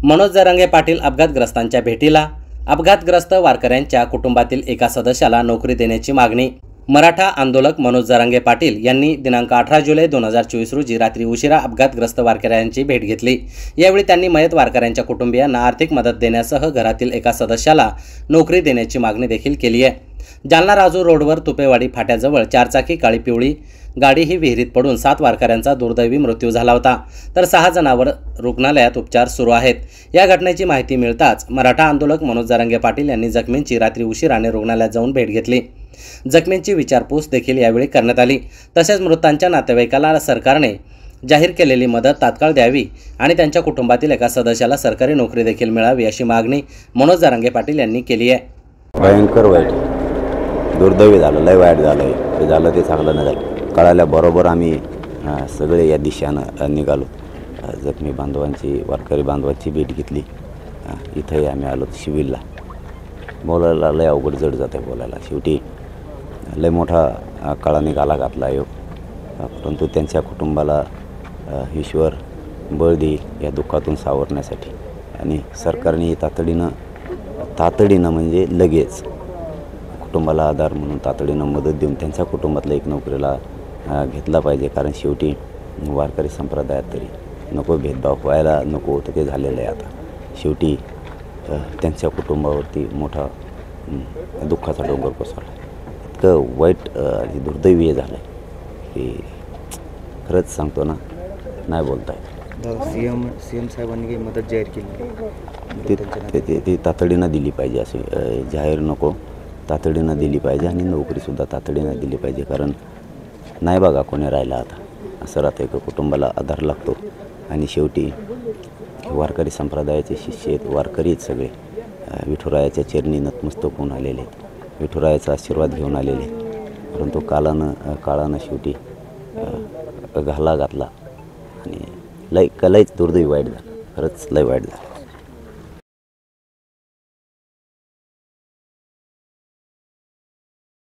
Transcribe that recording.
मनोज जरांगे पाटील अपघातग्रस्तांच्या भेटीला. अपघातग्रस्त वारकऱ्यांच्या कुटुंबातील एका सदस्याला नोकरी देण्याची मागणी. मराठा आंदोलक मनोज जरांगे पाटील यांनी दिनांक 18 जुलै 2024 रोजी रात्री उशिरा अपघातग्रस्त वारकऱ्यांची भेट घेतली. यावेळी त्यांनी मयत वारकऱ्यांच्या कुटुंबियांना आर्थिक मदत देण्यासह घरातील एका सदस्याला नोकरी देण्याची मागणी देखील केली आहे. जालना राजूर रोडवर तुपेवाडी फाट्याजवळ चारचाकी काळी पिवळी गाडी ही विहिरीत पडून 7 वारकऱ्यांचा दुर्दैवी मृत्यू झाला होता, तर 6 जणांवर रुग्णालयात उपचार सुरू आहेत. या घटनेची माहिती मिळताच मराठा आंदोलक मनोज जरांगे पाटील यांनी जखमींची रात्री उशिराने रुग्णालयात जाऊन भेट घेतली. जखमींची विचारपूस देखील यावेळी करण्यात आली. तसेच मृतांच्या नातेवाईकाला सरकारने जाहीर केलेली मदत तात्काळ द्यावी आणि त्यांच्या कुटुंबातील एका सदस्याला सरकारी नोकरी देखील मिळावी अशी मागणी मनोज जरांगे पाटील यांनी केली आहे. भयंकर वाईट दुर्दैवी झालं, लय वाईट झालं. ते झालं ते चांगलं नाही झालं. कळाल्याबरोबर आम्ही सगळे या दिशेनं निघालो. जखमी बांधवांची, वारकरी बांधवांची भेट घेतली. इथंही आम्ही आलो शिविरला. बोलायला लय अवघड जड जाते बोलायला. शेवटी लय मोठा काळाने गाला घातला योग, परंतु त्यांच्या कुटुंबाला ईश्वर बळ देईल या दुःखातून सावरण्यासाठी. आणि सरकारने तातडीनं म्हणजे लगेच कुटुंबाला आधार म्हणून तातडीनं मदत देऊन त्यांच्या कुटुंबातल्या एक नोकरीला घेतला पाहिजे. कारण शेवटी वारकरी संप्रदायात तरी नको भेदभाव व्हायला नको होतं, ते झालेलं आहे. आता शेवटी त्यांच्या कुटुंबावरती मोठा दुःखाचा डोंगर कोसळला. इतकं वाईट दुर्दैवी झालं आहे की खरंच सांगतो ना, नाही बोलता येत. सीएम साहेबांनी काही मदत जाहीर केली ती तातडीनं दिली पाहिजे. असे जाहीर नको, तातडीनं दिली पाहिजे. आणि नोकरीसुद्धा तातडीनं दिली पाहिजे. कारण नाही बघा कोणी राहिला आता. असं राहतं एका कुटुंबाला आधार लागतो. आणि शेवटी वारकरी संप्रदायाचे शिष्य आहेत, वारकरी आहेत सगळे. विठुरायाच्या चरणी नतमस्तक होऊन आलेले आहेत, विठुरायाचा आशीर्वाद घेऊन आलेले आहेत. परंतु काळानं शेवटी घाला घातला आणि लयच दुर्दैवी वाईट झालं. खरंच लय वाईट झालं.